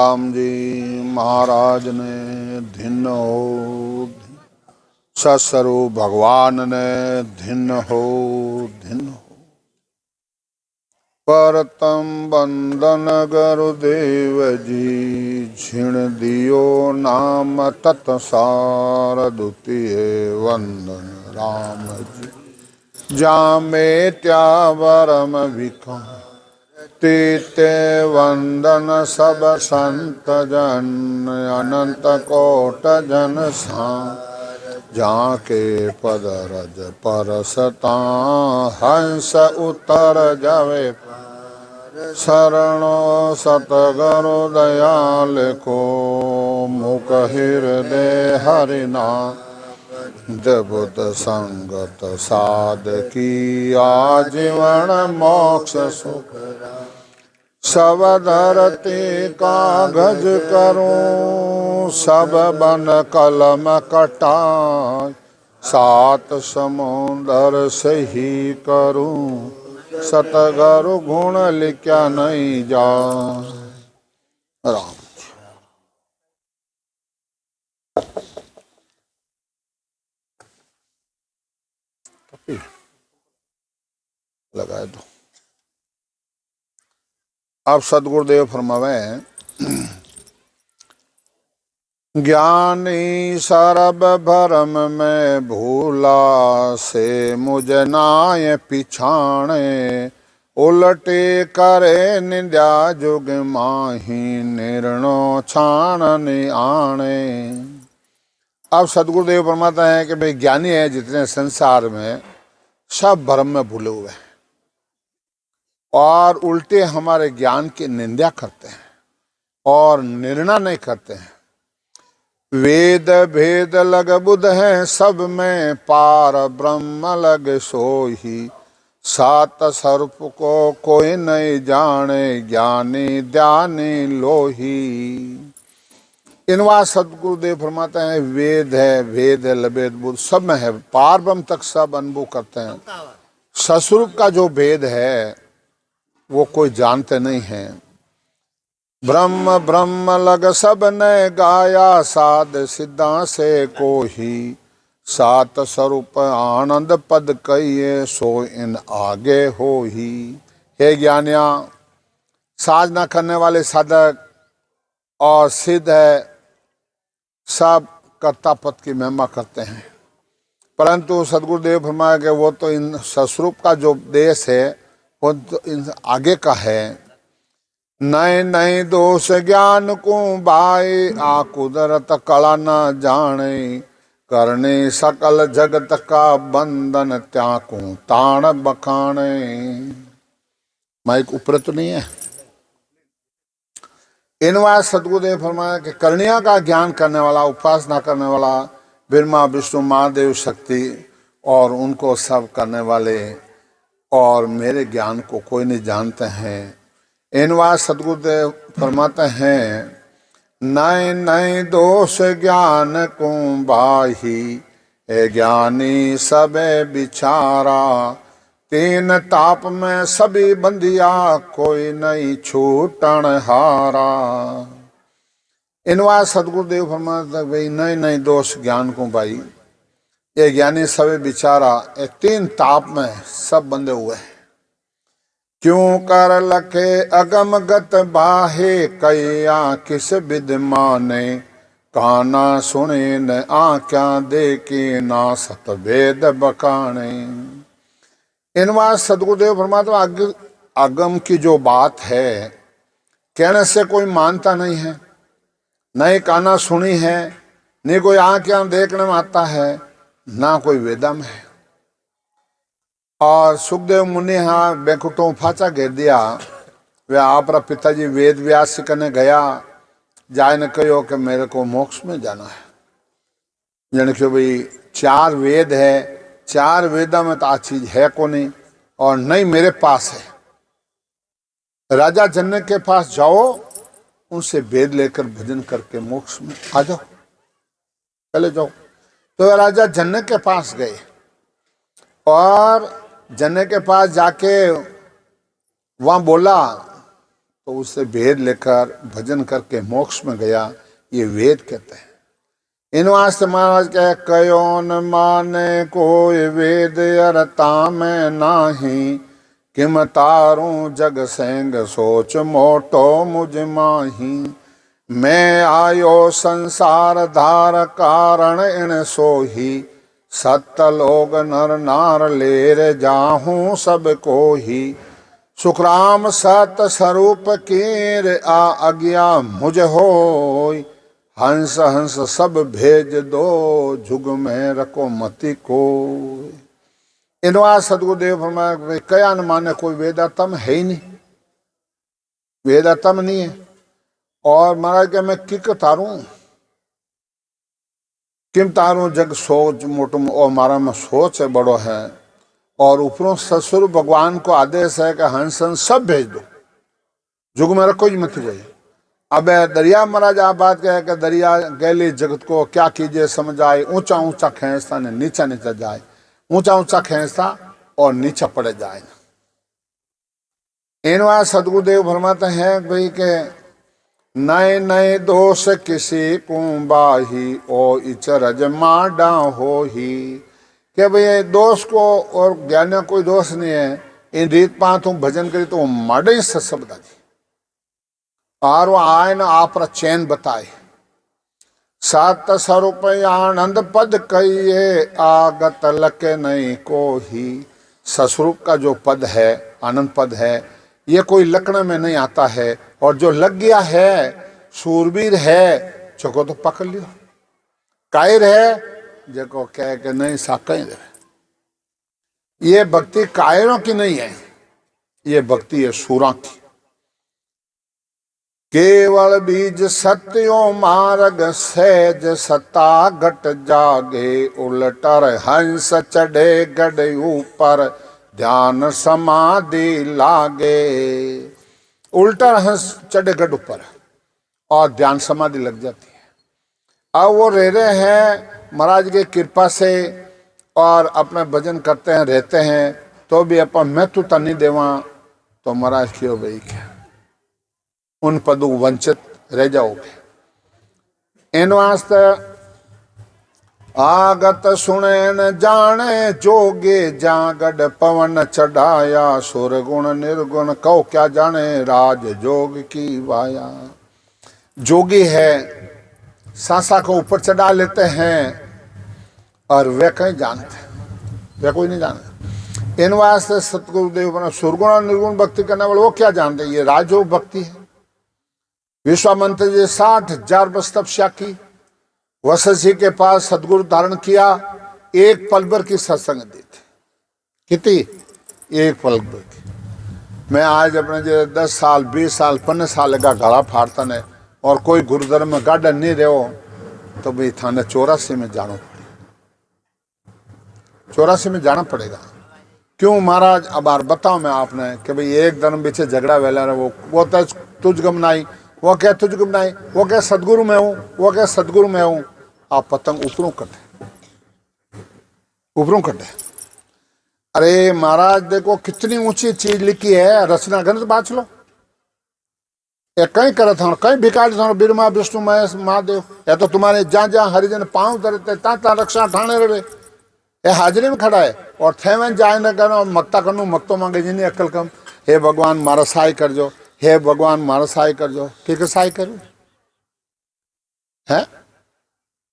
राम जी महाराज ने धिन हो, ससरु भगवान ने धिन हो। परतम बंदन गुरुदेव जी, झिण दियो नाम तत्सार द्वितीय वंदन राम जी। जामे त्यावरम विका तीते वंदन सब संत जन, अनंत कोट जन सा जाके पद रज परसता, हंस उतर जावे शरणो सतगुरु दयाल को, मुख हृदय हरिना जबुत संगत साध की, आजीवन मोक्ष सुख सब धरती कागज करूं, सब बन कलम कटाए, सात समुंदर से ही करूं, सतगुरु गुण लिखा नहीं जा। राम लगाए दो। अब सदगुरुदेव फरमावे, ज्ञानी सरब भरम में भूला, से मुझ नाय पिछाणे, उलटे करे निंदा जुग माही, निर्णो छाण आणे। अब सदगुरुदेव फरमाता है कि भाई ज्ञानी है जितने संसार में, सब भ्रम में भूले हुए हैं और उल्टे हमारे ज्ञान की निंदा करते हैं और निर्णय नहीं करते हैं। वेद भेद लग बुध है सब में, पार ब्रह्म लग सोही, सात स्वरूप को कोई नहीं जाने, ज्ञानी ध्यानी लोही। इनवा सदगुरुदेव फरमाते हैं वेद है, भेद है, लबेद बुध सब में है, पार ब्रह्म तक सब अनुभव करते हैं। सस्वरूप का जो भेद है वो कोई जानते नहीं है। ब्रह्म ब्रह्म लग सब ने गाया, साध सिद्धा से कोही, सात स्वरूप आनंद पद कहिए, सो इन आगे हो ही। हे ज्ञानिया, साधना करने वाले साधक और सिद्ध है सब कर्ता पद की महिमा करते हैं, परंतु सदगुरुदेव फरमाया कि वो तो इन सस्वरूप का जो देश है वो तो इन आगे का है। नए नए दोष ज्ञान को बाए, आ कुदरत कला न जाने, करने सकल जगत का बंधन, त्याको ताण बखाने। माइक ऊपर तो नहीं है। इनवा सदगुरुदेव फरमाया कि करणिया का ज्ञान करने वाला, उपासना करने वाला, ब्रह्मा विष्णु महादेव शक्ति और उनको सब करने वाले, और मेरे ज्ञान को कोई नहीं जानते हैं। इनवा सदगुरुदेव फरमाते हैं, नए नए दोष ज्ञान को बाही, ए ज्ञानी सबे बिचारा, तीन ताप में सभी बंदिया, कोई नहीं छूटन हारा। इनवा सदगुरुदेव फरमाते भाई नए नए दोष ज्ञान को भाई, ये ज्ञानी सबे बिचारा, ये तीन ताप में सब बंधे हुए हैं। क्यों कर लखे अगम गत बाहे, कया किस विद माने, काना सुने न आँख्या देखे, ना सत वेद बकाने। इनवा सदगुरुदेव फरमाते अगम की जो बात है कहने से कोई मानता नहीं है, नहीं काना सुनी है, नहीं कोई आँखें देखने में आता है, ना कोई वेदम है। और सुखदेव मुनि हाँ बैकुंठों फाचा घेर दिया, वे आप पिताजी वेद व्यास करने गया, जाए ने कहो कि मेरे को मोक्ष में जाना है। जन के भाई चार वेद है, चार वेदा में तो आ चीज है को नहीं, और नहीं मेरे पास है। राजा जनक के पास जाओ, उनसे वेद लेकर भजन करके मोक्ष में आ जाओ, चले जाओ। तो राजा जनक के पास गए और जनक के पास जाके वहां बोला तो उससे भेद लेकर भजन करके मोक्ष में गया, ये वेद कहते हैं। इन वास्ते महाराज कहे कयो न माने कोई वेद अरता में नाही, किम तारू जग सेंग सोच मोटो मुझ माही। मैं आयो संसार धार कारण इन सोही, सत लोग नर नार लेर जाहूं सब को ही। सुखराम सत स्वरूप कीर आ अज्ञा मुझ होय, हंस हंस सब भेज दो जुग में रखो मति को। इनवा सदगुरुदेव फरमाया कया न माने कोई वेदातम है ही नहीं, वेदातम नहीं है। और महाराज के मैं किक तारू, किम तारू जग सोच मोटम, और मारा में सोच है बड़ो है। और ऊपरों ससुर भगवान को आदेश है कि हंस हंस सब भेज दो, जुग में रखो ही मत जाइए। अब दरिया महाराज आप बात कहे कि दरिया गैली जगत को क्या कीजिए समझ आए, ऊंचा ऊंचा खींचता ने नीचा नीचा जाए, ऊंचा ऊंचा खींचता और नीचा पड़े जाए। इनवा सदगुरुदेव फरमाते हैं भाई के नए नए दोष किसी को बाही, ओ इचरज माडा हो ही। कि भाई दोष को और ज्ञान कोई दोष नहीं है, इन रीत पात भजन करी तो माडे ही सत्सबदा जी। और वो आए न आप चैन बताए, सात स्वरूप आनंद पद कहिए, आगत लके नहीं को ही। सस्वरूप का जो पद है, आनंद पद है, ये कोई लकड़ में नहीं आता है। और जो लग गया है, सूरबीर है, चको तो पकड़ लियो। कायर है जो कह के नहीं साकई दे। ये भक्ति कायरों की नहीं है, ये भक्ति है सूरा की। केवल बीज सत्यो मार्ग सहज सता घट जागे, उलटर हंस चढ़े गढ़ ऊपर ध्यान समाधि लागे। उल्टा हंस चढ़े गढ़ ऊपर और ध्यान समाधि लग जाती है। अब वो रह रहे हैं महाराज की कृपा से और अपना भजन करते हैं, रहते हैं, तो भी अपन महत्वता नहीं देवा तो महाराज क्यों भाई क्या उन पदों वंचित रह जाओगे। इन वास्ते आगत सुने न जाने जोगे, जागड़ पवन चढ़ाया, सुर गुण निर्गुण कहो क्या जाने, राज जोग की वाया। जोगी है, सांसा को ऊपर चढ़ा लेते हैं और वे कहीं जानते हैं, वे कोई नहीं जानते। इन वास्ते सतगुरुदेव बना सुरगुण और निर्गुण भक्ति करने वाले वो क्या जानते, ये राजयोग भक्ति है। विश्वामित्र जी 60,000 वर्ष तपस्या की, वशिष्ठ जी के पास सदगुरु धारण किया, एक पल भर की सत्संग दी थी। कितनी? एक पल भर की। मैं आज अपने जो 10 साल 20 साल 15 साल का गला फाड़ता ने और कोई गुरुद्वारा में गार्डन नहीं रहो तो भाई थाने 84 में जाना पड़ेगा, 84 में जाना पड़ेगा। क्यों महाराज? अब बार बताओ मैं आपने कि भाई एक धर्म पीछे झगड़ा वेला रहे, वो तुझ गमनाई, वो क्या तुझ गमनाई, वो क्या सदगुरु में हूँ, वो क्या सदगुरु में हूँ। आप पतंग ऊपरों कटे, ऊपरों कटे। अरे महाराज देखो कितनी ऊंची चीज लिखी है, रचना ग्रंथ बाँच लो। कहीं करे था, कहीं भिखारी था, बिरमा विष्णु महेश महादेव, या तो तुम्हारे जहाँ जहाँ हरिजन पाँव धरते ता रक्षा ठाणे रहे, ये हाजिरी में खड़ा है। और थे में जाए न करो मक्ता करूँ, मक्तो मांगे जिन्हें अक्ल कम, हे भगवान मारा सहाय कर जो, हे भगवान मारा सहाय कर जो। ठीक सहाय करूँ है,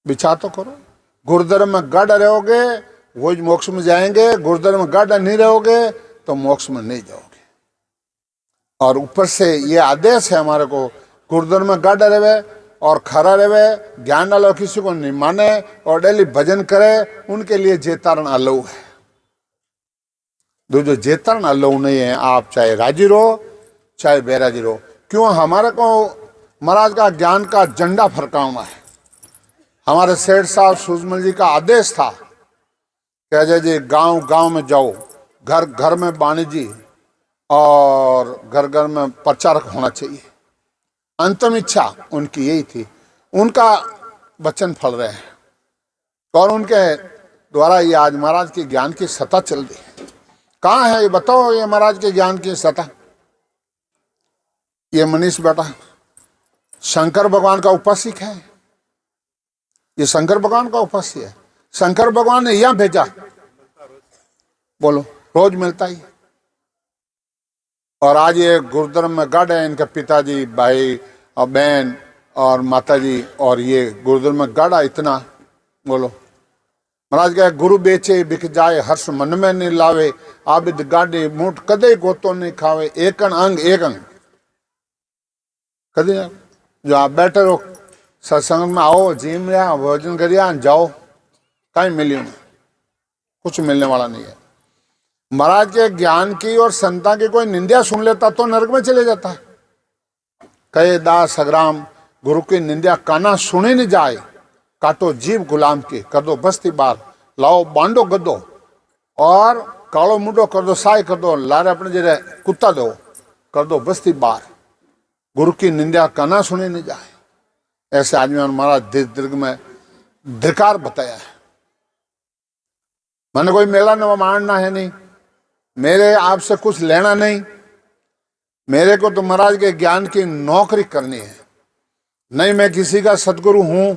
विचार तो करो। गुरुधर्म में गढ़ रहोगे वो मोक्ष में जाएंगे, गुरुधर्म में गढ़ नहीं रहोगे तो मोक्ष में नहीं जाओगे। और ऊपर से ये आदेश है हमारे को, गुरुधर्म में गढ़ रहे और खरा रहे, ज्ञान अलो किसी को नहीं माने और डेली भजन करे, उनके लिए जेतारण अलो है। जो जेतारण अलो नहीं है, आप चाहे राजी रहो चाहे बेराजी रहो। क्यों? हमारे को महाराज का ज्ञान का झंडा फरकाना है। हमारे सेठ साहब सूजमल जी का आदेश था कि अजय जी गांव गांव में जाओ, घर घर में बाणी जी और घर घर में प्रचारक होना चाहिए। अंतिम इच्छा उनकी यही थी, उनका वचन फल रहे हैं और उनके द्वारा ये आज महाराज के ज्ञान की सत्ता चल रही है। कहाँ है ये बताओ, ये महाराज के ज्ञान की सत्ता? ये मनीष बेटा शंकर भगवान का उपासक है, ये शंकर भगवान का उपास्य है। शंकर भगवान ने यहां भेजा, बोलो रोज मिलता ही। और आज ये गुरुद्वारा में गढ़ है, इनके पिताजी, भाई और बहन और माताजी, और ये गुरुद्वारा में गढ़ है इतना। बोलो महाराज कहे गुरु बेचे बिक जाए, हर्ष मन में नहीं लावे, आबिद गाड़े मूठ कदे गोतो नहीं खावे, एकन अंग एक अंग कदे। जो आप बैठे रहो सत्संग में, आओ जिम लिया भोजन करिया जाओ, कहीं मिलियो नहीं, कुछ मिलने वाला नहीं है। महाराज के ज्ञान की और संता की कोई निंदा सुन लेता तो नरक में चले जाता है। कहे दास सग्राम गुरु की निंदा काना सुने नहीं जाए, काटो जीव गुलाम की, कर दो बस्ती बार, लाओ बांडो गद्दो और कालो मुंडो कर दो साय कर दो, लारे अपने जरे कुत्ता दो, कर दो बस्ती बार। गुरु की निंदा काना सुने नहीं जाए। ऐसे आदमी महाराज दीर्घ में धिकार बताया है। मैंने कोई मेला न मानना है नहीं, मेरे आपसे कुछ लेना नहीं, मेरे को तो महाराज के ज्ञान की नौकरी करनी है। नहीं मैं किसी का सदगुरु हूं,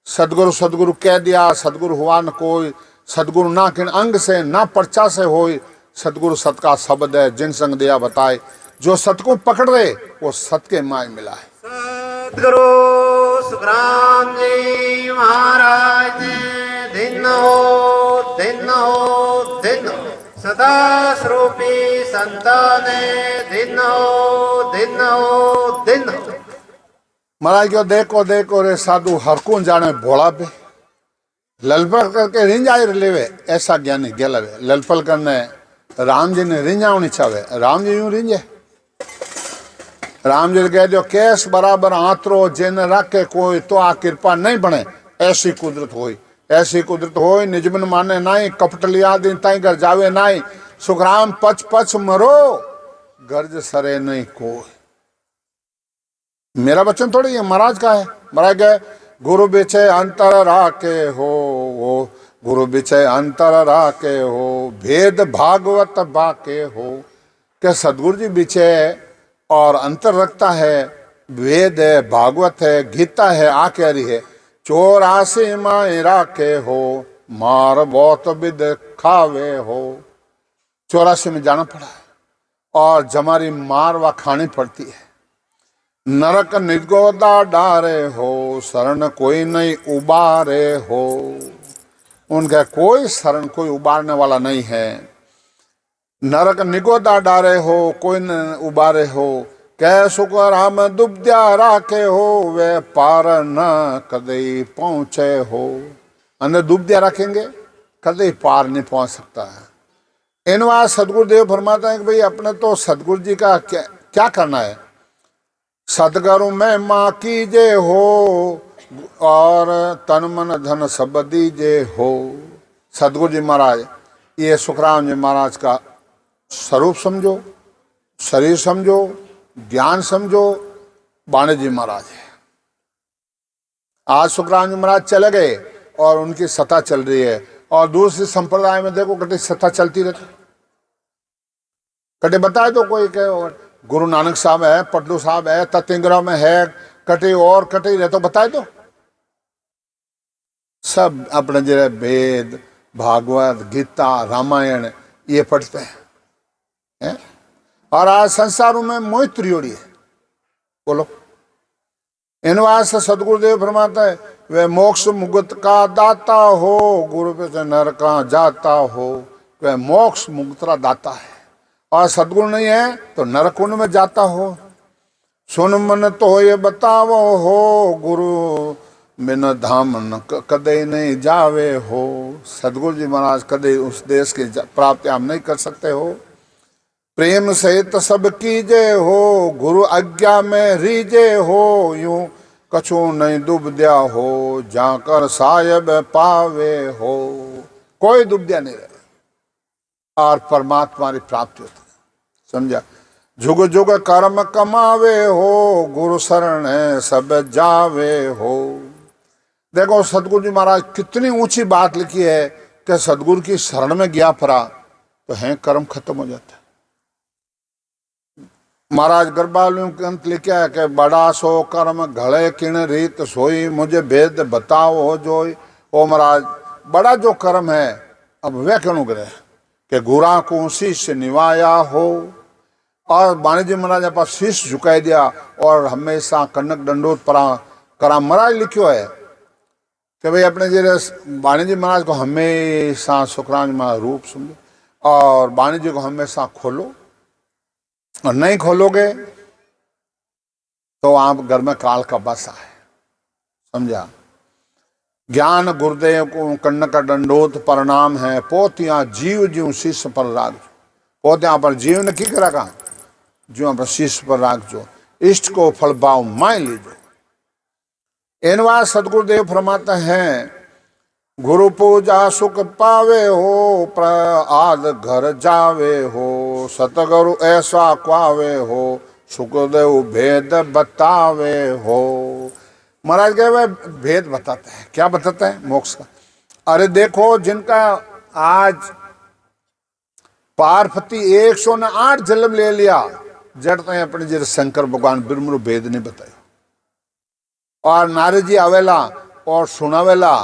सदगुरु सदगुरु कह दिया, सदगुरु हुआ न कोई, सदगुरु ना किन अंग से ना पर्चा से होई, सदगुरु सत का शब्द है जिन संग दिया बताए, जो सत को पकड़ रहे वो सत के माय मिला है। सदगुरु सुखराम जी महाराज दिन हो दिन हो दिन हो, सदा स्वरूपी संतान दिन हो दिन हो दिन हो। महाराज क्यों देखो रे साधु हरकून जाने भोला पे ललपल करके रिंजाई लेवे, ऐसा ज्ञानी गेलवे। ललपल करने राम जी ने रिंजावनी चावे, राम जी यूं रिंजे। राम जी कह दो केस बराबर आंतरो जिन रखे कोई, तो आ कृपा नहीं बने, ऐसी कुदरत होई, ऐसी कुदरत होई। निजमन माने नाई, कपट लिया दिन ताई घर जावे नाई, सुखराम पच पच मरो, गर्ज सरे नहीं कोई। मेरा वचन थोड़ी है, महाराज का है। महाराज कहे गुरु बिछे अंतर राके हो, गुरु बिछे अंतर राके हो, भेद भागवत बाके हो। क्या सदगुरु जी बिछे और अंतर रखता है, वेद है, भागवत है, गीता है, आ कह रही है 84 माए राखे हो, मार बहुत विद खावे हो। 84 में जाना पड़ा है और जमारी मार व खानी पड़ती है। नरक निगोदा डारे हो, शरण कोई नहीं उबारे हो। उनका कोई शरण कोई उबारने वाला नहीं है। नरक निगोदा डारे हो, कोई न उबारे हो। कै सुकर हम दुब्या राखे हो, वे पार न कदे पहुंचे हो। अंदर दुब्या रखेंगे कदे पार नहीं पहुंच सकता है। इन बात सदगुरुदेव फरमाते हैं कि भाई अपने तो सदगुरु जी का क्या करना है। सदगुरु में माँ कीजे हो, और तन मन धन सब दीजे हो। सदगुरु जी महाराज ये सुखराम जी महाराज का स्वरूप समझो, शरीर समझो, ज्ञान समझो। बाणे जी महाराज है। आज सुखराम जी महाराज चले गए और उनकी सत्ता चल रही है, और दूसरी संप्रदाय में देखो कटे सत्ता चलती रहती। कटे बताए तो कोई कहे गुरु नानक साहब है, पटलू साहब है, ततिंगरा में है, कटे और कटे रहे तो बताए तो। सब अपने जगह वेद भागवत गीता रामायण ये पढ़ते हैं। और आज संसारों में मोहित त्रियोड़ी है। बोलो इन वास्ते सदगुरुदेव फरमाता है वे मोक्ष मुक्त का दाता हो, गुरु पे से नर का जाता हो। वे मोक्ष मुक्त का दाता है, और सदगुरु नहीं है तो नरकुंड में जाता हो। सुन मन तो ये बतावो हो, गुरु बिन धाम न कदे नहीं जावे हो। सदगुरु जी महाराज कदे उस देश की प्राप्ति आप नहीं कर सकते हो। प्रेम सहित सब कीजे हो, गुरु आज्ञा में रीजे हो। यूं कछु नहीं दुबद्या हो, जाकर साहेब पावे हो। कोई दुबद्या नहीं रहे और परमात्मा की प्राप्ति होती। समझा। जुग जुग कर्म कमावे हो, गुरु शरण सब जावे हो। देखो सदगुरु जी महाराज कितनी ऊंची बात लिखी है कि सदगुरु की शरण में गया फरा तो है कर्म खत्म हो जाता है। महाराज गरबालू के अंत लिखा है कि बड़ा सो कर्म घड़े किण रीत सोई, मुझे भेद बताओ हो जोई। ओ महाराज बड़ा जो कर्म है, अब वह क्यों करे कि गुरा को शीश निवाया हो। और वाणिज्य महाराज आप शीश झुकाई दिया और हमेशा कनक दंडोत पर करा। महाराज लिखो है कि भाई अपने जे वाणिज्य महाराज को हमेशा शुक्रांज महाराज रूप समझो और वाणिज्य को हमेशा खोलो, और नहीं खोलोगे तो आप घर में काल का बसा है, समझा। ज्ञान गुरुदेव को कन्न का दंडोत प्रणाम है, पोतियां जीव जीव शीश पर राख। पोतियां पर जीव ने की करा जो पर शीश पर राख जो, इष्ट को फल भाव मान लीजो। एनवा सदगुरुदेव फरमाते हैं, गुरु पूजा सुख पावे हो, प्रआद घर जावे हो, सतगुरु ऐसा क्वावे हो, सुखदेव भेद बतावे हो। महाराज कहे वह भेद बताते हैं, क्या बताते हैं? मोक्ष का। अरे देखो जिनका आज पार्वती 108 जन्म ले लिया, जड़ते हैं अपने जैसे शंकर भगवान बिरमरु भेद नहीं बताए, और नारद जी आवेला और सुनावेला,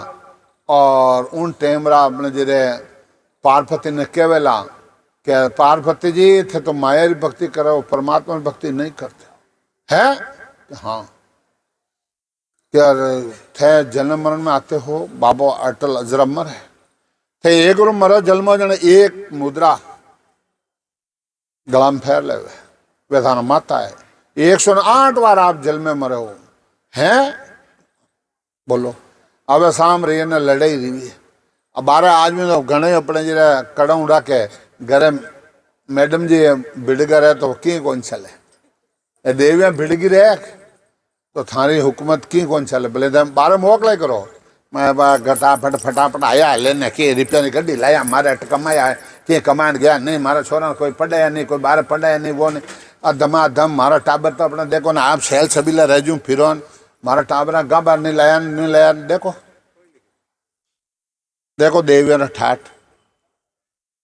और उन टेमरा अपने जरे पार्वती ने कहेला कि पार्वती जी थे तो माया की भक्ति करो, परमात्मा की भक्ति नहीं करते है। हाँ क्या थे जन्म मरण में आते हो, बाबा अटल अजरमर है थे, एक रूम मरो जन्म जन एक मुद्रा गला में फेर ले, वे थाना माता है। 108 बार आप जल में मरे हो हैं, बोलो। अब शाम रही ने लड़ाई रही, अब 12 आदमी तो घने अपने जरा कड़ा उड़ा के घरे मैडम जी भिड़ गए तो की कौन चले, देवियां भिड़ गी रहे तो थारी हुकूमत की कौन चले, बोले 12 मोकला करो। मैं घटाफट फटाफट आया लेने की रुपया की गड्डी लाया, मारे अट कमाया है कि कमांड गया नहीं, मारा छोरा कोई पढ़ाया नहीं, कोई बाहर पढ़ाया नहीं, वो नहीं। धमाधम मारा टाबर तो अपने देखो ना, आप शैल छबीला रह जू फिर मारा टाबरा गा बार नहीं लाया देखो देखो देवी ठाठ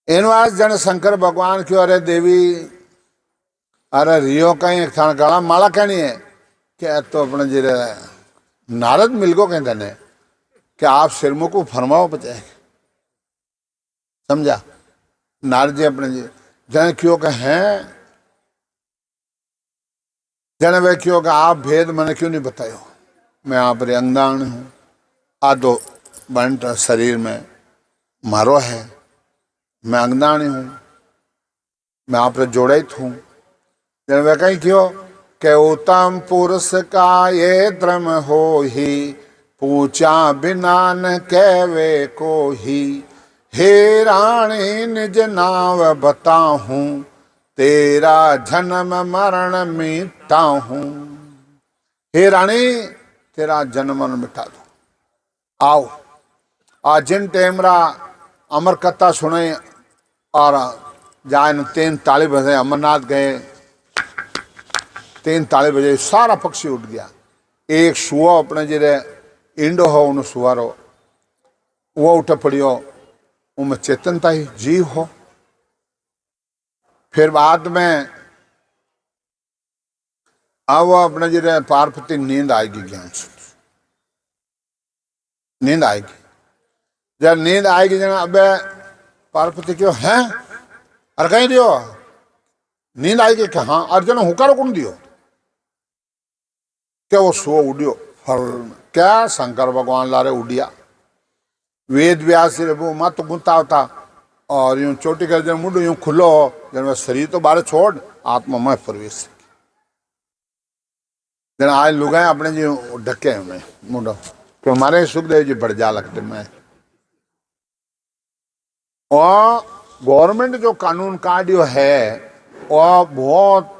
इनवास जन शंकर भगवान क्यों, अरे देवी अरे रियो कहीं थाना गला माला कहनी है क्या, तो अपने जरे नारद मिल गो कहते ने कि आप सिरमु को फरमाओ बचाए, समझा। नारद जी अपने जी जन क्यों कहे जन वे क्यों का आप भेद मैंने क्यों नहीं बतायो, मैं आप रे अंगदान हूँ, आधो बंट शरीर में मारो है, मैं अंगदानी हूँ, मैं आप रे जोड़ित हूँ। जन वे कहीं क्यों के उत्तम पुरुष का ये द्रम हो ही, पूछा बिना न कहवे को ही, हे रानी निज नाव बताहूं, तेरा जन्म मरण मिटा हूं। हे रानी तेरा जन्म मरण मिटा दो। आओ आज जिन टेमरा अमर कथा सुने और जान 3 ताली बजे अमरनाथ गए, 3 ताली बजे सारा पक्षी उठ गया। एक सुआ अपने जरे इंडो हो उन सुवारो वो उठ पड़ियो, उनमें चेतनता ही जीव हो। फिर बाद में अब अपने जरे पार्वती नींद आएगी, ज्ञान से नींद आएगी। जब नींद आएगी जना अब पार्वती क्यों है, अरे कहीं दियो नींद आएगी क्या, हाँ अर्जुन हुकार कौन दियो क्या, वो सो उड़ियो फल क्या शंकर भगवान लारे उड़िया। वेद व्यास वो मत गुंता होता और यूं चोटी कर जन मुंडो यूं खुलो हो, जन शरीर तो बाहर छोड़ आत्मा में प्रवेश। जन आज लुगाए अपने जी ढके हमें मुंडो तो हमारे सुखदेव जी बढ़ जा लगते मैं। और गवर्नमेंट जो कानून काढ़ियो है और बहुत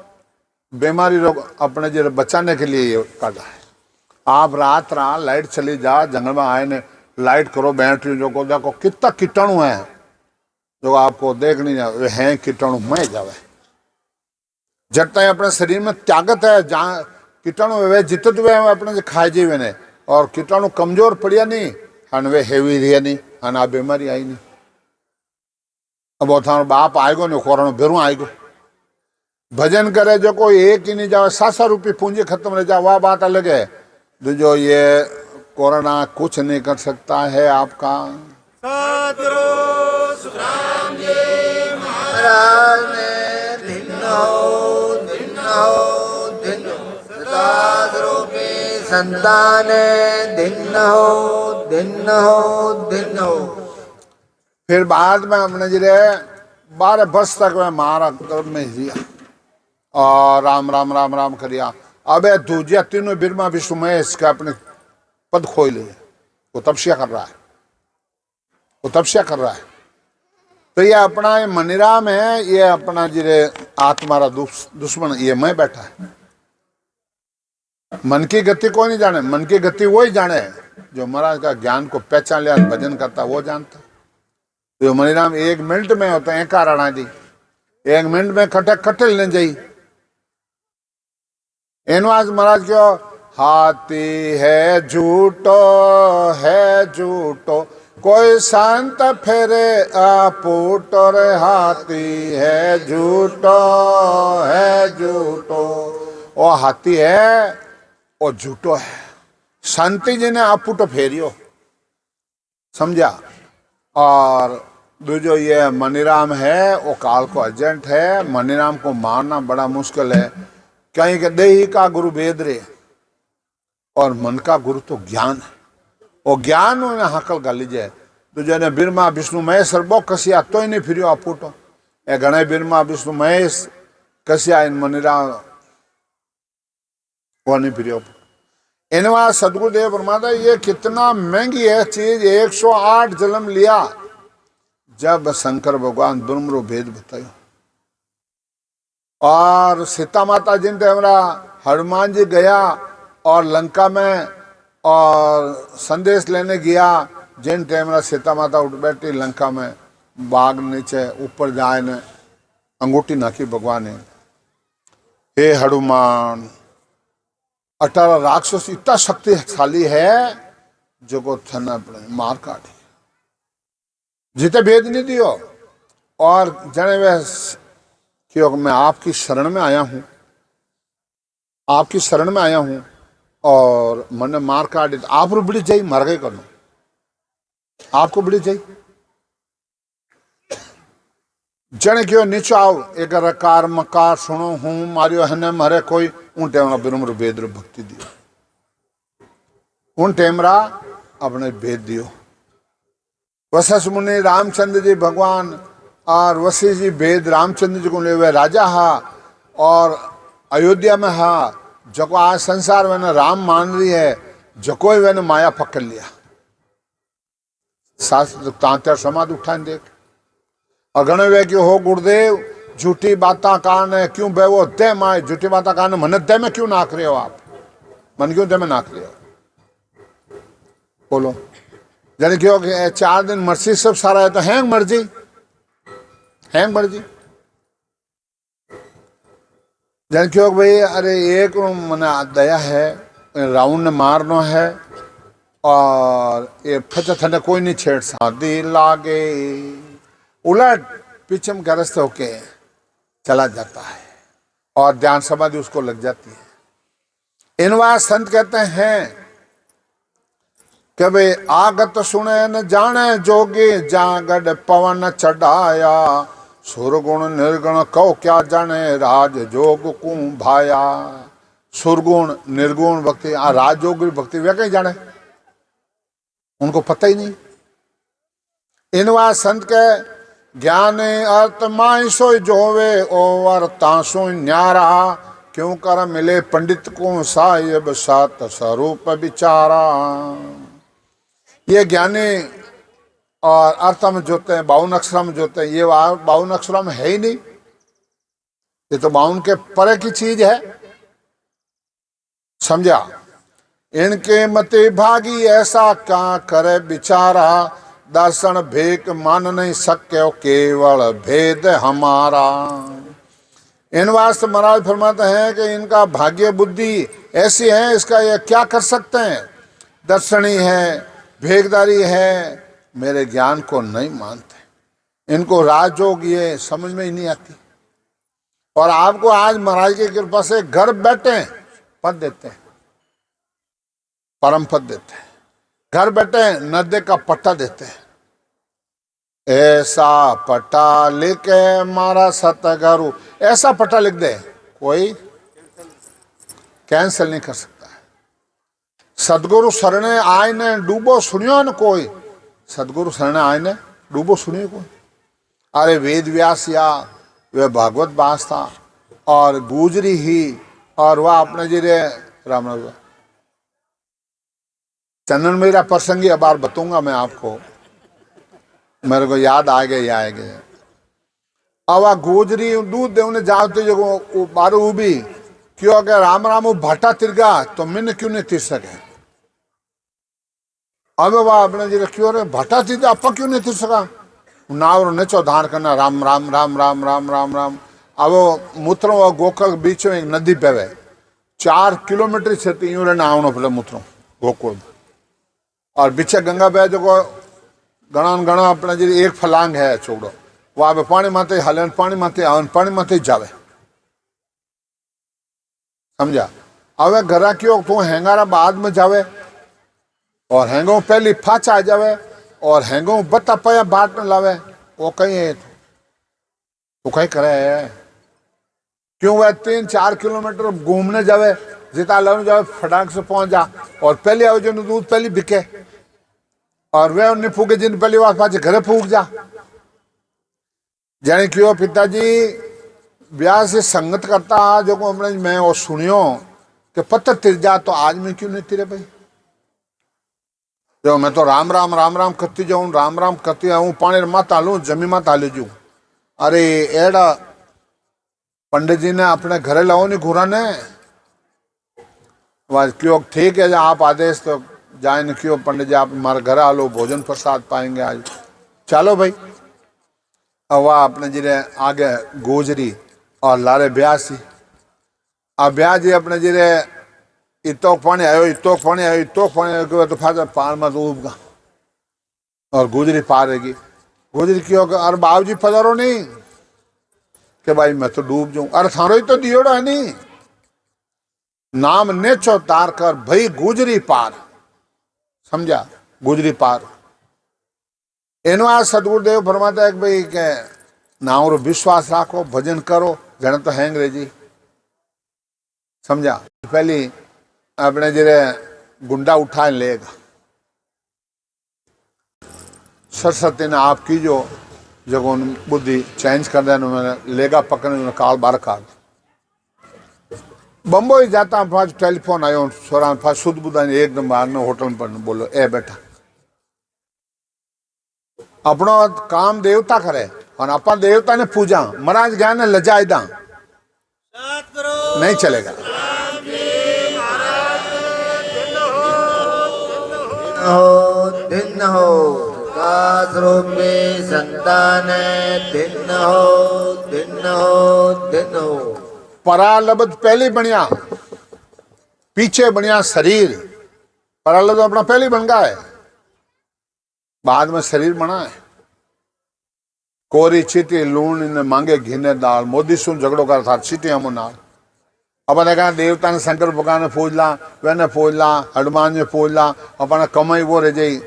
बीमारी रोग अपने जो बचाने के लिए काढ़ा है। आप रात लाइट चली जा जंगल में आए ने लाइट करो बैटरी जो को देखो कितना कीटाणु है जो आपको देख नहीं जाए है, कीटाणु मर जावे। जब तक अपने शरीर में ताकत है जहाँ कीटाणु वे जितत वे अपने खाए जीवे ने, और कीटाणु कमजोर पड़िया नहीं हन वे हेवी रही नहीं हन आ बीमारी आई नहीं। अब वो थारो बाप आएगो ने कोरोना बेरू आएगो भजन करे जो कोई एक ही नहीं जाए, 700 रुपये पूंजी खत्म रह जाए, वह बात अलग है। जो ये कोरोना कुछ नहीं कर सकता है आपका। सद्गुरु सुखराम जी महाराज ने दिन सदास्वरूपी संतान दिन हो। फिर बाद में हमने जी 12 वर्ष तक मैं मारा कर्म में जिया और राम राम राम राम करिया। अब दूजिया तीनों बिरमा विष्णु महेश का अपने पद खोई लिए, वो तपस्या कर रहा है, वो तपस्या कर रहा है। तो ये अपना ये मनीराम है, ये अपना जिरे आत्मारा दुश्मन, ये मैं बैठा है। मन की गति कोई नहीं जाने, मन की गति वही जाने जो महाराज का ज्ञान को पहचान लिया, भजन करता वो जानता। तो मनीराम 1 मिनट में होता है कारण आदि, 1 मिनट में कटे लेने जाई। एनवाज महाराज क्यों हाथी है झूठो कोई संत फेरे आपूटो रे, हाथी है झूठो ओ हाथी है और झूठो है, संत जी ने आपूटो फेरियो, समझा। और दूजो ये मनीराम है वो काल को एजेंट है, मनीराम को मारना बड़ा मुश्किल है। कहीं के देही का गुरु वेद रे और मन का गुरु तो ज्ञान है, और ज्ञान उन्हें हकल गाली जाए। तो जने बिरमा विष्णु महेश बो कसिया तो ही नहीं फिरियो आपूटो, ए घणे बिरमा विष्णु महेश कसिया इन मनीराम वो नहीं फिरियो। इनवा सदगुरुदेव परमात्मा ये कितना महंगी है चीज, 108 जन्म लिया जब शंकर भगवान ब्रह्म भेद बतायो। और सीता माता जिन टाइमरा हनुमान जी गया और लंका में और संदेश लेने गया, जिन टाइमरा सीता माता उठ बैठी लंका में, बाग नीचे ऊपर जाए ने अंगूठी नाखी भगवान ने, हे हनुमान 18 राक्षस इतना शक्तिशाली है जो को थना पड़े मार काटी, जिते भेद नहीं दियो। और जने वे क्योंकि मैं आपकी शरण में आया हूं, आपकी शरण में आया हूं और मैंने मार काटी, आप बड़ी जाई मर गए करो, आपको बड़ी जाई जने क्यों नीचे आओ एक रकार मकार सुनो हूं मारियो है मरे कोई, उन टेमरा बिरमर भेद भक्ति दियो, उन टेमरा अपने भेद दियो। वशिष्ठ मुनि रामचंद्र जी भगवान और वशिष्ठ जी भेद रामचंद्र जी को ले हुए राजा हा और अयोध्या में हा, जो आज संसार में राम मान रही है, जो कोई मैंने माया पकड़ लिया। शास्त्र तांतर समाज उठाने देख और गणे वे क्यों हो गुरुदेव झूठी बातें कारण क्यों बे वो दे माए झूठी बातें कारण मन दे में क्यों नाक रहे हो आप, मन क्यों दे में नाक रहे हो, बोलो। जने क्यों 4 दिन मर्सी सब सारा है तो हैंग मर्जी जन क्यों भाई अरे एक मना दया है, राउंड ने मारना है और ये फच थने कोई नहीं छेड़ शादी लागे, उलट पीछे में ग्रस्त होके चला जाता है और ध्यान समाधि उसको लग जाती है। इनवा संत कहते हैं कि भाई आगत सुने न जाने जोगी, जागड़ पवन चढ़ाया, सुरगुण निर्गुण कहो क्या जाने, राज जोग को भाया। सुरगुण निर्गुण भक्ति राजयोग भक्ति वे कहीं जाने, उनको पता ही नहीं। इनवा संत के ज्ञान अर्थ माई सोई जोवे ओवर तासो न्यारा, क्यों कर मिले पंडित को साहिब सात स्वरूप विचारा। ये ज्ञानी और अर्थ में जोते हैं, 52 अक्षर में जोते हैं, ये 52 अक्षर में है ही नहीं, ये तो 52 के परे की चीज है, समझा। इनके मते भागी ऐसा क्या करे बिचारा, दर्शन भेक मान नहीं सके केवल भेद हमारा। इन वास्ते महाराज फरमाते हैं कि इनका भाग्य बुद्धि ऐसी है, इसका ये क्या कर सकते हैं, दर्शनी है भेगदारी है, मेरे ज्ञान को नहीं मानते, इनको राजयोग ये समझ में ही नहीं आती। और आपको आज महाराज की कृपा से घर बैठे पद देते हैं, परम पद देते हैं, घर बैठे नदे का पट्टा देते हैं। ऐसा पट्टा लिखे मारा सतगुरु, ऐसा पट्टा लिख दे कोई कैंसिल नहीं कर सकता है। सदगुरु शरणे आय ने डूबो सुनियो न कोई, सदगुरु शरणे आय ने डूबो सुनियो कोई। अरे वेद व्यास या वे भागवत बास था और गुजरी ही, और वह अपने जी रे राम राम चंदन मेरा प्रसंगी अब बार बताऊंगा मैं आपको, मेरे को याद आ गए। अब वह गुजरी दूध दे उन्हें जाते जो बारू उबी क्यों अगर राम राम भाटा तिरगा तो मैंने क्यों नहीं तिर सके। अब वह अपने जी क्यों रे भाटा तिरगा आप क्यों नहीं तिर सका, नाव नेचो धार करना राम राम राम राम राम राम राम। अब मूत्रों और गोकुल बीच में एक नदी पे 4 किलोमीटर से यूं रहना आवनो पड़े मूत्रों गोकुल, और बीचे गंगा बह जो घना अपने जी एक फलांग है छोड़ो, वहां पे पानी माते हलन पानी माते आवन पानी माते जावे, समझा। अब घरा क्यों तू हैंगारा बाद में जावे और हैंगो पहली फाच आ जावे और हैंगो बता पाया बाट न लावे, वो कहीं है तो कहीं करे है क्यों। वह 3-4 किलोमीटर घूमने जावे, जिता लवन जावे फटाक से पहुंच जा, और पहले आओ जो दूध पहले बिके और वे उन्हें फूके जिन पहली बार पाचे घरे फूक जा। जाने क्यों पिताजी ब्याह से संगत करता जो को अपने मैं और सुनियो कि पत्थर तिर जा तो आज मैं क्यों नहीं तिरे भाई। जो मैं तो राम राम राम राम करती जाऊं, राम राम करती आऊं, पानी माता लू जमी माता ले जू। अरे एड़ा पंडित जी ने अपने घरे लाओ नहीं घूरा ने, क्यों ठीक है आप आदेश तो जाए न क्यों पंडित जी आप हमारे घर आ लो, भोजन प्रसाद पाएंगे आज, चलो भाई। अब वह अपने जी ने आगे गोजरी और लारे ब्यासी, अब ब्याह जी अपने जी ने इतोक पानी आयो इतोक पानी आयो इतोक पानी आयो तो फादर पार में डूबगा और गुजरी पार रहेगी। गुजरी क्यों अरे बाबू जी पधारो नहीं कि भाई मैं तो डूब जाऊं, अरे थारो ही तो दियोड़ा है नहीं, नाम नेचो तार कर भाई गुजरी पार, समझा गुजरी पार। एनो आज सदगुरुदेव फरमाता है कि भाई के नाम रो विश्वास राखो, भजन करो, जन तो हैंग रे जी, समझा। पहली अपने जरे गुंडा उठा लेगा, सरस्वती ने आप की जो जगह बुद्धि चेंज कर देना लेगा पकड़ने काल बार काल। बम्बई जाता पाँच टेलीफोन आयो सोरा पाँच शुद्ध बुद्धा ने एकदम बाहर में होटल में बोलो ए बेटा अपनो काम देवता करे और अपन देवता ने पूजा महाराज ज्ञान ने लजाए दा नहीं चलेगा। दिन हो काश रूपी संतान दिन हो दिन हो दिन हो। परालब्ध पहले बनिया पीछे बनिया शरीर, परालब्ध अपना पहले बन गया है, बाद में शरीर बना है। कोरी चीटी लूण ने मांगे घिने दाल, मोदी सुन झगड़ो कर था चीटी हमो नाल। अपने कहा देवता ने शंकर भगवान ने पूज ला, वह पूज ला, हनुमान ने पूज ला, अपना कमाई वो रह जाई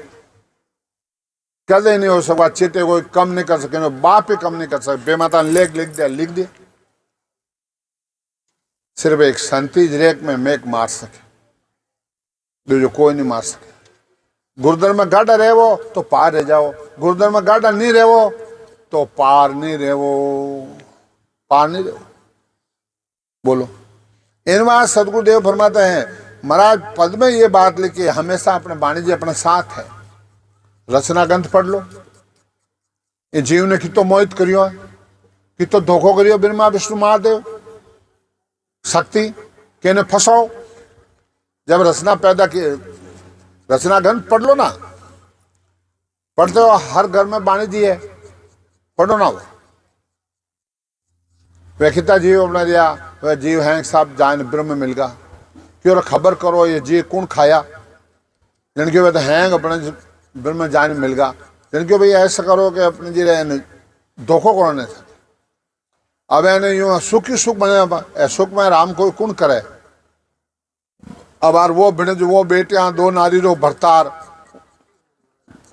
कदे नहीं हो सका। चीटे कोई कम नहीं कर सके, बाप ही कम नहीं कर सके। बेमाता ने लिख दिया सिर्फ एक संतीज रेक में मेक मार सके, जो कोई नहीं मार सके। गुरुद्वार में गाढ़ा रहे वो तो पार रह जाओ, गुरुद्वार में गाढ़ा नहीं रहे वो तो पार नहीं रहे वो, पार नहीं रहे। बोलो इन बात सदगुरुदेव फरमाते हैं महाराज पद में ये बात लिखी हमेशा अपने वाणी जी अपने साथ है। रचना ग्रंथ पढ़ लो, ये जीव ने कितो मोहित करियो, कितो धोखो करियो ब्रह्मा विष्णु महादेव शक्ति के फंसाओ। जब रचना पैदा की रचना ग्रंथ पढ़ लो ना, पढ़ते हो हर घर में वाणी जी है, पढ़ो ना। वो व्यखिता जीव अपना दिया वह जीव हैं साहब जान ब्रह्म मिल गया क्यों खबर करो ये जीव कौन खाया जिनके वह तो हैं अपने ब्रह्म जान मिल गया जिनके भाई ऐसा करो कि अपने जी धोखो करने था। अब એને यूं सुखी सुख बने सुख में राम कोई कौन करे। अब यार वो भिड़ जो वो बेटियां दो नारी रो भरतार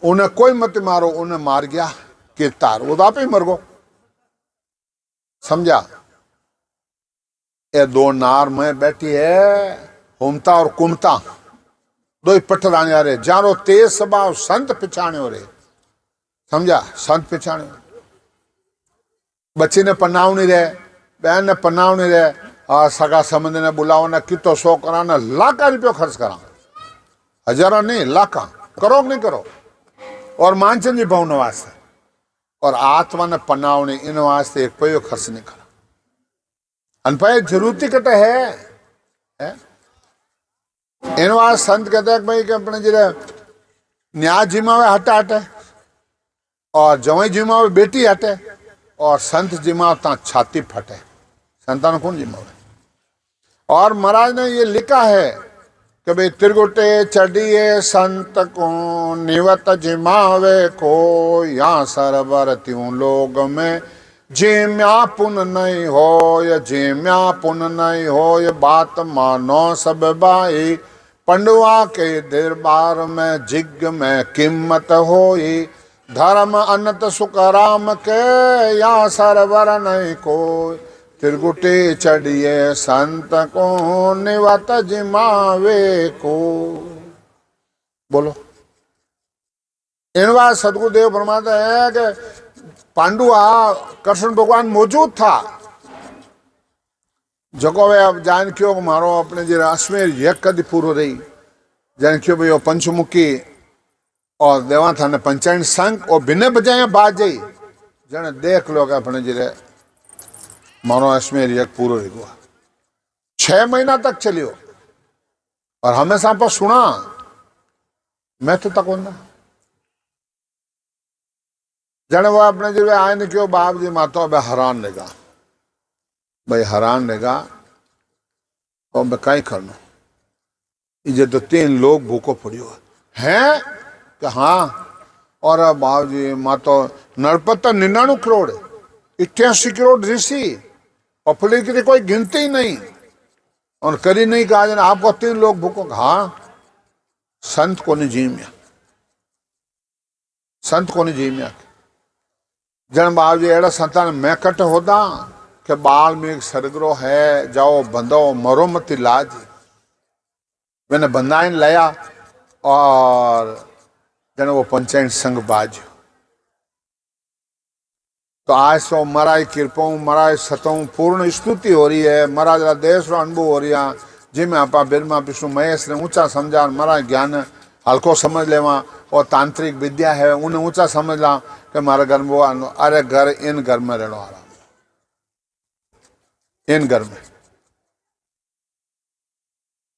उन्हें कोई मत मारो, उन्हें मार गया किरतार, वो तो आप ही मर गो। समझा। ये दो नार में बैठी है हुमता और कुमता, दो ही पठराने आ रहे, जारो तेज स्वभाव संत पिछाने हो रहे। समझा। संत पिछाने बच्ची ने पन्नाव नहीं रहे, बहन ने पन्नाव नहीं रहे, और सगा संबंधी ने बुलाओ ना कितो 100 करा ना लाखा रुपया खर्च करा, हजारा नहीं लाखा करो नहीं करो। और मानचंद जी भाव वास्ते और आत्मा ने पन्नाव नहीं इन वास्ते एक पैयो खर्च नहीं करा। अनपाय जरूरती कटे है? इन वास्ते संत कहते हैं भाई कि अपने जिले न्याय जिमावे हटे हटे और जवाई जिमावे बेटी हटे और संत जिमावता छाती फटे। संतान कौन जिमावे? और महाराज ने ये लिखा है कि भाई त्रिगुटे चढ़िए संत को निवत जिमावे को, या सरवर त्यों लोग में जिम्या पुन नहीं हो, ये जिम्या पुन नहीं हो, ये बात मानो सब बाई, पंडुआ के दरबार में जिग में कीमत होई, धर्म अनंत सुख राम के, या सरवर नहीं कोई, त्रिगुटे चढ़िए संत को निवत जिमावे को। बोलो। इन बात सदगुरुदेव फरमाते हैं कि पांडुआ कृष्ण भगवान मौजूद था, जको वे अब जान क्यों मारो अपने जे अश्मेर यज्ञ कदी पूरो रही, जान क्यों भाई पंचमुखी और देवा था ने पंचायत संघ और बिना बजाय बाजे जने देख लो कि अपने जिले मानो अश्मेर यज्ञ पूरो हुआ 6 महीना तक चलियो और हमेशा पर सुना मैं तो तक ना जने वो अपने जिले आए ने क्यों बाप जी मातो अब हैरान रहेगा भाई हैरान रहेगा और मैं कहीं करना ये तो 3 लोग भूखो पड़ियो है कि हाँ और बाप जी मातो नरपत 99 करोड़ 88 करोड़ ऋषि पॉपुलर की कोई गिनती ही नहीं और करी नहीं कहा जाना आपको 3 लोग भूखो। हाँ संत को नहीं जीमिया, संत को नहीं जीमिया जन बाप जी एड़ा संतान मैं कट होदा कि बाल में एक सरगरो है जाओ बंदो मरो मत लाज, मैंने बंदाइन लाया और जन वो पंचायत संघ बाज। तो आज तो मराई कृपाओं मराई सतों पूर्ण स्तुति हो रही है, महाराज देश रो अनुभव हो रही है जिमें आपा बिरमा विष्णु महेश ने ऊंचा समझा, मरा ज्ञान हल्को समझ लेवा और तांत्रिक विद्या है उन्हें ऊंचा समझ ला कि मारे घर में वो अरे घर इन घर में रहना आराम, इन घर में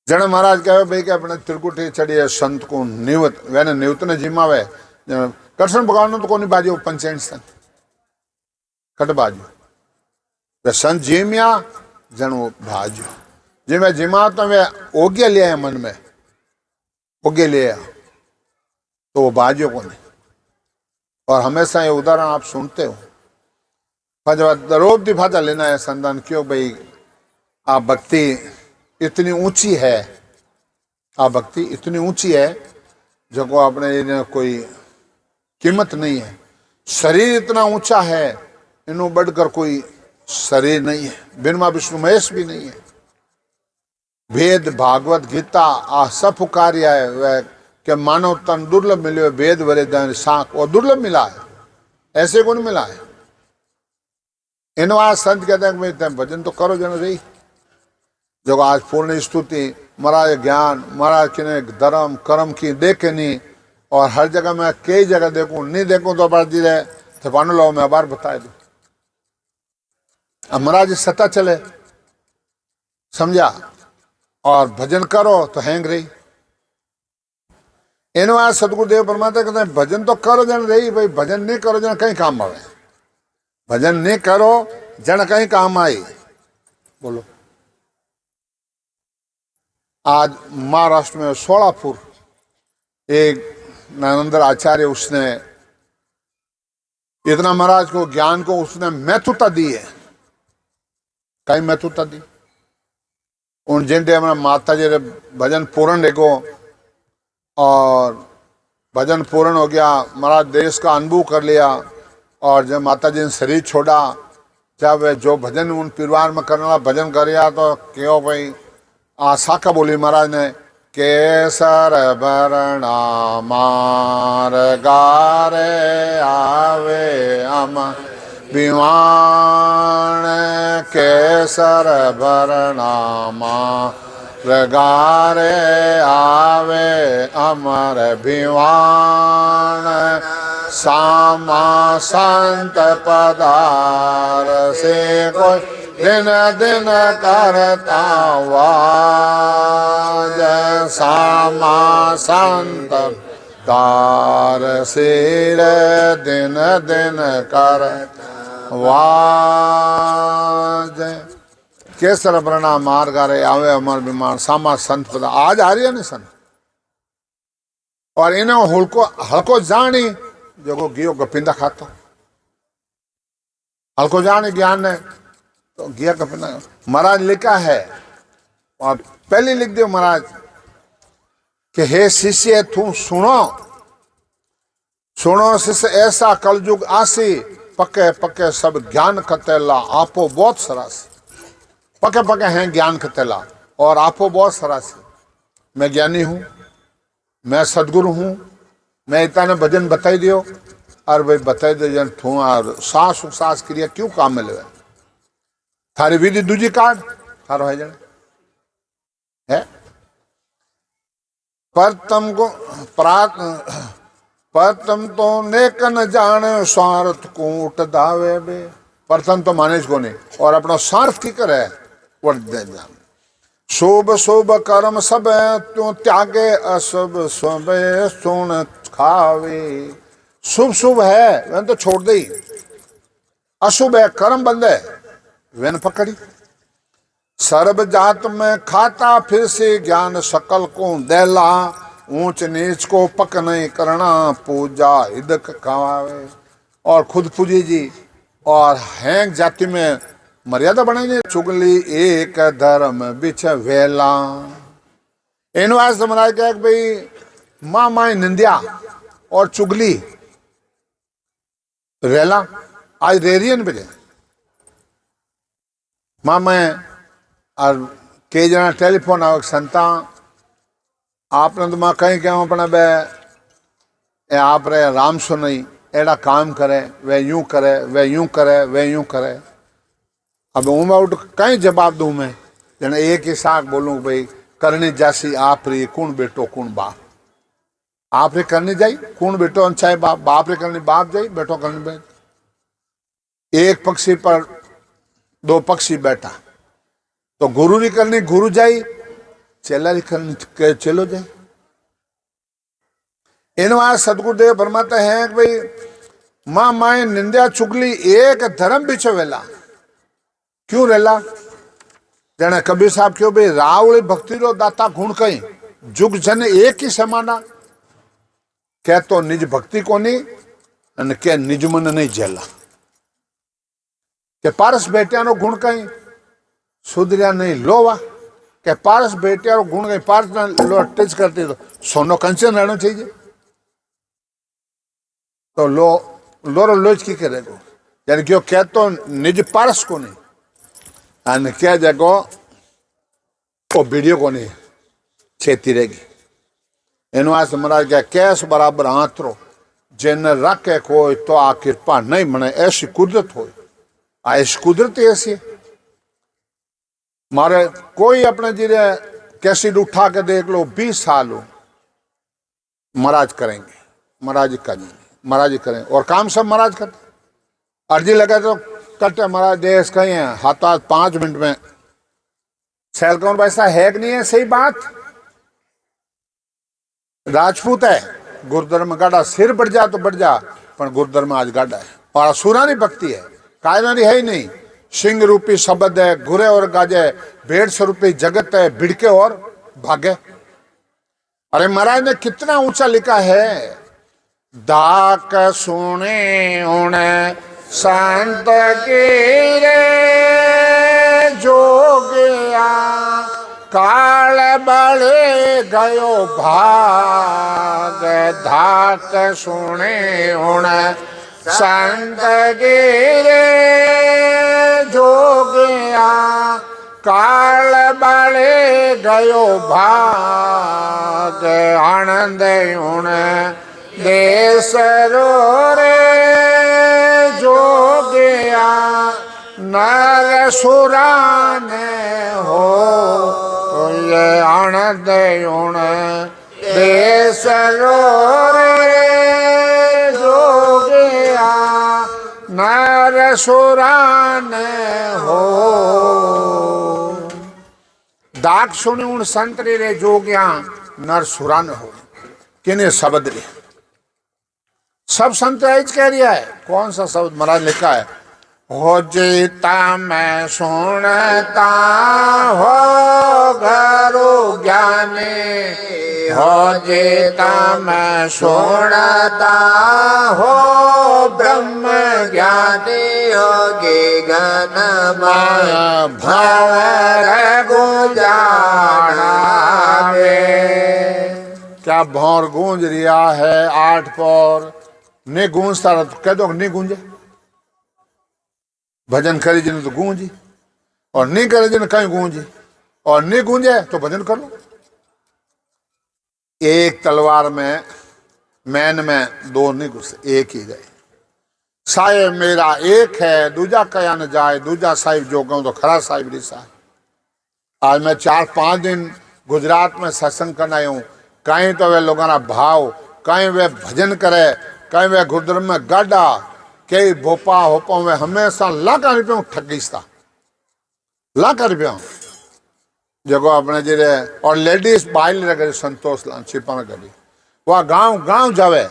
जन महाराज कहे भाई कि अपने त्रिकुटी चढ़िए संत को निवत वैने निवत ने जिमावे कृष्ण भगवान तो को नहीं बाजो पंचायत संत कट बाजू संत जिमिया जन वो भाजो जिमें जिमा तो वे ओगे लिया मन में ओगे लिया तो वो बाजो को नहीं। और हमेशा ये उदाहरण आप सुनते हो रोब दिफाता लेना है संतान क्यों भाई आप भक्ति इतनी ऊंची है, आप भक्ति इतनी ऊंची है जो को अपने कोई कीमत नहीं है, शरीर इतना ऊंचा है इन्हों बढ़कर कोई शरीर नहीं है, बिनमा विष्णु महेश भी नहीं है। वेद भागवत गीता आ सब कार्य है वह कि मानव तन दुर्लभ मिले वेद वरेदान साख और दुर्लभ मिला है, ऐसे गुण मिला है। इन बात संत कहते हैं कि भाई भजन तो करो जन रही जो आज पूर्ण स्तुति महाराज ज्ञान महाराज किने धर्म कर्म की देखे नहीं और हर जगह मैं कई जगह देखूं नहीं देखूं तो बात जी रहे तो पानो लो मैं बार बता दूं अब महाराज सत्ता चले समझा और भजन करो तो हैंग रही। इन बात सतगुरुदेव परमात्मा कहते हैं भजन तो करो जन रही भाई भजन नहीं करो जन कहीं काम आवे, भजन नहीं करो जन कहीं काम आई। बोलो। आज महाराष्ट्र में सोलापुर एक नानंदर आचार्य उसने इतना महाराज को ज्ञान को उसने महत्वता दी है कहीं महत्वता दी उन जिनते हमारा माता जी रे भजन पूर्ण देखो और भजन पूर्ण हो गया, महाराज देश का अनुभव कर लिया। और जब माता जी ने शरीर छोड़ा, जब जो भजन उन परिवार में करने वाला भजन कर रहा तो क्यों भाई आशा का बोली महाराज ने, केसर भरणा मार गारे आवे अम विमान, केसर भरणा मार गारे आवे अमर भिवान, सामा संत पदार से कोई दिन दिन करता वाज, सामा संत दार सिर दिन दिन करता वाज, केसर भरणा मार गारे आवे अमर बीमार, सामा संत पदा। आज आ रही है ना संत, और इन्हें हल्को जानी जो गियो गपिंदा खातो, हल्को जानी ज्ञान है तो गिया गपिंदा। महाराज लिखा है, और पहले लिख दियो महाराज कि हे शिष्य तू सुनो, सुनो शिष्य ऐसा कलयुग आसी, पक्के पक्के सब ज्ञान कतेला आपो बहुत सरासी। पके पके हैं ज्ञान कतेला और आपो बहुत सरासी। मैं ज्ञानी हूं, मैं सदगुरु हूं, मैं इतना भजन बताई दियो, और भाई बताई दे जन थू और सास क्रिया क्यों काम में ले थारी विधि दूजी कार्ड थारो है जन है। पर तुम तो नेक न जाने स्वार्थ कूट दावे बे, प्रथम तो माने को नहीं और अपना स्वार्थ की करे वो दे जान। शुभ शुभ कर्म सब तू त्यागे, अशुभ शुभ सुन खावे। शुभ शुभ है वह तो छोड़ दे, अशुभ है कर्म बंद है वह पकड़ी। सर्व जात में खाता फिर से ज्ञान सकल को देला, ऊंच नीच को पक नहीं करना पूजा हिदक खावे। और खुद पूजी जी और हैंग जाति में मर्यादा बनाई, चुगली एक धर्म बिछ वेला। इन वास्ते महाराज कह भाई माँ माई निंदिया और चुगली रेला आज रेरियन बजे माँ मैं और कई जना टेलीफोन आवे संता आपने तो माँ कहीं क्या अपना बे आप रे राम सुनई एड़ा काम करे वे यूं करे वे यूं करे वे यूं करे। अब मैं उठ कहीं जवाब दूं मैं जन एक ही साख बोलूं भाई करनी जासी आप रे कौन बेटो कौन बाप, आप रे करनी जाई कौन बेटो चाहे बाप, बाप रे करनी बाप जाई बेटो करनी बेट। एक पक्षी पर दो पक्षी बैठा तो गुरु री करनी गुरु जाई, चेला री करनी चलो जाई। इन वास सदगुरुदेव फरमाते हैं कि भाई माँ माए निंदा चुगली एक धर्म बिछो वेला। क्यों रेला जने कबीर साहब क्यों भाई रावली भक्ति रो दाता गुण कहीं जुग जन एक ही समाना, कह तो निज भक्ति को नहीं के निज मन नहीं झेला। के पारस बेटिया नो गुण कहीं सुधरिया नहीं लोवा, के पारस बेटिया रो गुण कहीं पारस ना लो टच करती तो सोनो कंचन रहना चाहिए तो लोरो लोच की करेगो यानी क्यों कह तो निज पारस को नहीं अन क्या जगो वो वीडियो को नहीं छेती रहेगी। इन वास्ते महाराज क्या कैस बराबर आंतरो जिन रखे कोई तो आ कृपा नहीं मने ऐसी कुदरत हो, ऐसी कुदरत ऐसी मारे कोई अपने जिरे कैसी उठा के देख लो 20 साल हो महाराज करेंगे, महाराज करेंगे, महाराज करें और काम सब महाराज करते। अर्जी लगे तो कटे महाराज देश कहीं है हाथ 5 मिनट में सैल कौन वैसा है कि नहीं है। सही बात राजपूत है गुरुधर्म गाड़ा सिर बढ़ जा तो बढ़ जा पर गुरुधर्म आज गाड़ा है और असुरानी भक्ति है कायनारी है ही नहीं। सिंह रूपी शब्द है घुरे और गाजे, भेड़ स्वरूपी जगत है भिड़के और भागे। अरे महाराज ने कितना ऊंचा लिखा है, दाक सुने उन्हें संत की रे जोगिया काल बड़े गयो भाग धाक सुने उण संत गिरे जोगिया काल बड़े गयो भाग आनंद उण देश रो रे जोगिया नर सुरान हो तो ये आनंद उण देश रो रे जोगिया नर सुरान हो दाग सुनी उन संतरी रे जोगिया नर सुरान हो किने शब्द रे सब संत ऐज कह रिया है। कौन सा शब्द महाराज लिखा है? हो जीता मैं सुनता हो घरो ज्ञानी हो जीता मैं सुनता हो ब्रह्म ज्ञानी योगी गण माया भवर गुंजाना क्या भौर गूंज रिया है 8 पौर ने गूंजता रहा तो कह दो नहीं गूंजे भजन करे जिन्हें तो गूंजी और नहीं करे जिन्हें कहीं गूंजी और नहीं गूंजे तो भजन कर लो। एक तलवार में मैन में दो नहीं घुसे एक ही गए साहेब मेरा एक है दूजा कया न जाए दूजा साहिब जो कहूं तो खरा साहिब री साहिब। आज मैं 4-5 दिन गुजरात में सत्संग करना हूं कहीं तो वे लोगों भाव कहीं वे भजन करे कहीं वे गुरुद्वारे में गाड़ा कई भोपा होपा में हमेशा लाखा रुपया ठगीसता लाखा रुपया जो अपने जे और लेडीज बाइल रहे संतोष लान छिपा करी वह गांव गांव जावे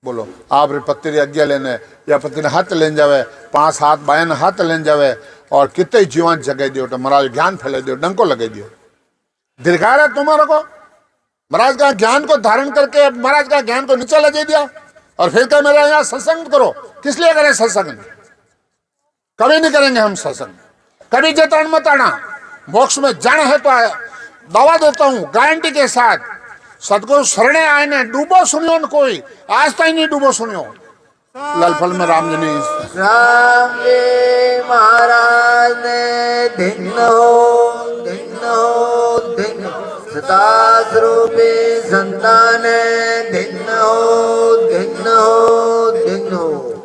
बोलो आप रे पत्ती रे अज्ञा लेने या पत्ती ने हाथ लेने जावे 5 हाथ बायन हाथ लेने जावे और कितने जीवन जगे दियो तो महाराज ज्ञान फैले दियो डंको लगे दियो दीर्घा रहा तुम्हारा को महाराज का ज्ञान को धारण करके महाराज का ज्ञान को नीचे लगे दिया और फिर क्या मेरा यहाँ सत्संग करो किस लिए करें सत्संग कभी नहीं करेंगे हम सत्संग कभी जतान मत आना मोक्ष में जाना है तो दवा देता हूँ गारंटी के साथ सतगुरु शरणे आए ने डूबो सुनियो न कोई आज तक नहीं डूबो सुनियो लालफल में राम जी ने राम जी महाराज ने दिन सतास रूपी संतान दिन हो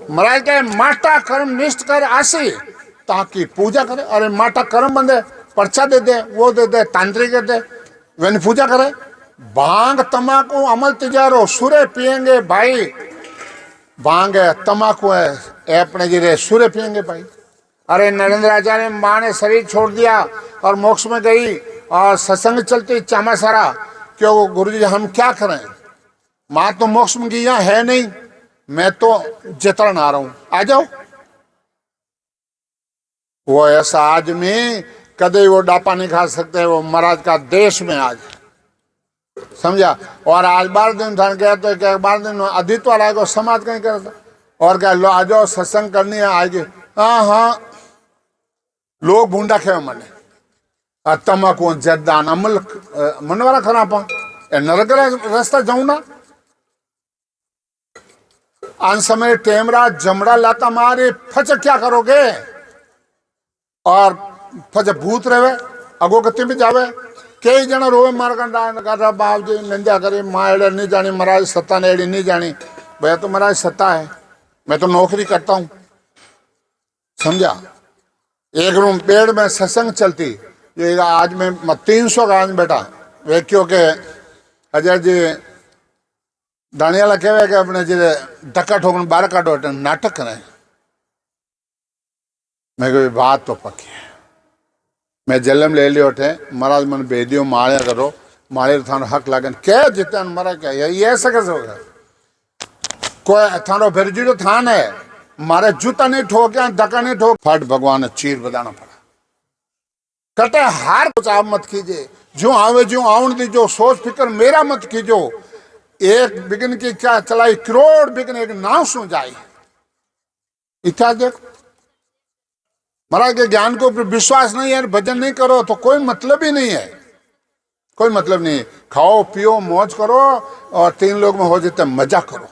महाराज कहे माटा कर्म निष्ठ कर आसी ताकि पूजा करे। अरे माटा कर्म बंदे पर्चा दे दे वो दे दे तांत्रिक दे दे वे पूजा करे। भांग तमाकू अमल तिजारो सूर्य पियेंगे भाई भांग है तमाकू है अपने जिरे सूर्य पियेंगे भाई। अरे नरेंद्र आचार्य माँ ने शरीर छोड़ दिया और मोक्ष में गई और सत्संग चलती चामा सारा क्यों गुरु जी हम क्या करें माँ तो मोक्ष में गई यहाँ है नहीं मैं तो जतन आ रहा हूं आ जाओ। वो ऐसा आदमी कदे वो डापा नहीं खा सकते वो महाराज का देश में आज समझा। और आज 12 दिन था गया तो क्या 12 दिन अधित्व आएगा समाज कहीं करता और क्या लो आ जाओ सत्संग करनी है आएगी हाँ लोग भूडा खेवे मने तमाकू जदान अमल मनवारा खरा पा नरक रास्ता जाऊं ना आन समय टेमरा जमड़ा लाता मारे फच क्या करोगे और फच भूत रहे अगो गति में जावे कई जना रोवे मार कर बाप जी निंदा करे माँ एड़े नहीं जानी महाराज सत्ता ने एड़ी नहीं जानी भैया तो महाराज सत्ता है मैं तो नौकरी करता हूँ समझा। एक रूम पेड़ में सत्संग चलती ये आज में 300 का आज बैठा वे क्योंकि अजय जी दानियाला कहवे कि अपने जी धक्का ठोकन 12 काटो नाटक करें। मैं कोई बात तो पक्की है मैं जलम ले लियो थे महाराज मन बेदियो माड़े करो माड़े थानो हक लागन क्या जितन मरा क्या ये ऐसा कैसे होगा कोई थानो फिर थान है मारे जूता नहीं ठोक धक्का नहीं ठोक फट भगवान ने चीर बदाना पड़ा कटे हार कुछ आप मत कीजिए जो आवे जो आउन दीजो सोच फिक्र मेरा मत कीजो एक बिगन की क्या चलाई करोड़ बिगन एक नाव सु जाए इतिहास देखो महाराज के ज्ञान के ऊपर विश्वास नहीं है, भजन नहीं करो तो कोई मतलब ही नहीं है, कोई मतलब नहीं। खाओ पियो मौज करो और 3 लोग में हो जाते मजा करो।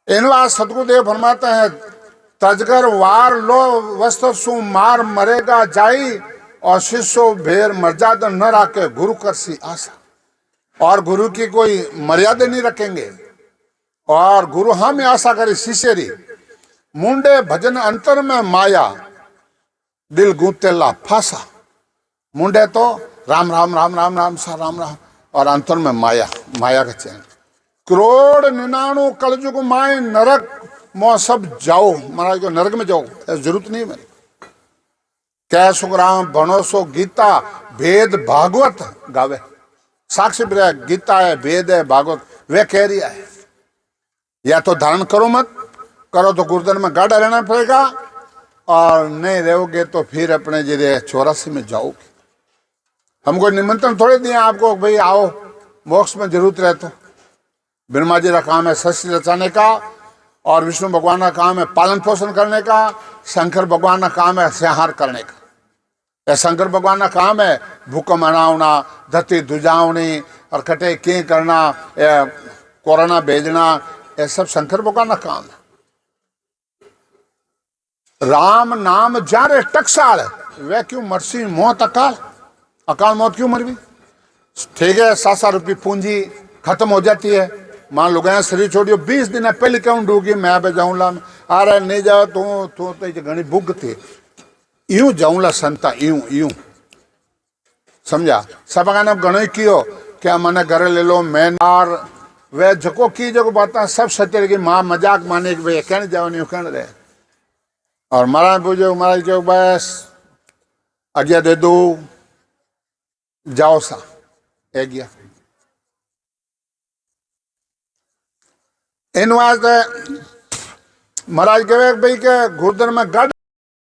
इन बात सतगुरुदेव फरमाते हैं, तजगर वार लो वस्त्र सु मार मरेगा जाई, और शिष्यो भेर मर्यादा न रखे गुरु कर सी आशा। और गुरु की कोई मर्यादा नहीं रखेंगे, और गुरु हम आशा करी शिष्यरी। मुंडे भजन अंतर में माया, दिल गूंतेला फासा। मुंडे तो राम राम राम राम राम सा राम राम, और अंतर में माया, माया का चैन। करोड़ 99 कलयुग माए नरक मो सब जाओ। महाराज को नरक में जाओ, जरूरत नहीं है। कै सुखराम भणो सो गीता, भेद भागवत गावे। साक्षी ब्रह गीता है, भेद है, भागवत वे कह रही है। या तो धारण करो मत, करो तो गुरुद्वारे में गाढ़ा रहना पड़ेगा, और नहीं रहोगे तो फिर अपने जरिए 84 में जाओगे। हमको निमंत्रण थोड़े दिए आपको भाई आओ मोक्ष में जरूरत रहे। तो ब्रह्मा जी का काम है सृष्टि रचाने का, और विष्णु भगवान का काम है पालन पोषण करने का, शंकर भगवान का काम है संहार करने का। यह शंकर भगवान का काम है भूख मनावना, धरती दुजावनी, और कटे की करना, कोरोना भेजना, यह सब शंकर भगवान का काम है। राम नाम जारे टकसाल, वह क्यों मरसी मौत अकाल। अकाल मौत क्यों मरवी? ठीक है 700 रुपये पूंजी खत्म हो जाती है, मान लो गया शरीर छोड़ियो 20 दिन पहले क्यों डूगी मैं पे जाऊंला। अरे नहीं जाओ तू तो घनी भुग थी, यूं जाऊंला संता, यूं यूं समझा। सब गाना घणो कियो क्या मने घरे ले लो मैं नार, वह जको की जको बात सब सत्य की माँ मजाक माने कि भाई कहने जाओ नहीं कहने रहे। और महाराज पूछो, महाराज क्यों बस आज्ञा दे दो जाओ सा है गया। इन वास्ते महाराज कहे भाई के गुरुद्वारे में गढ़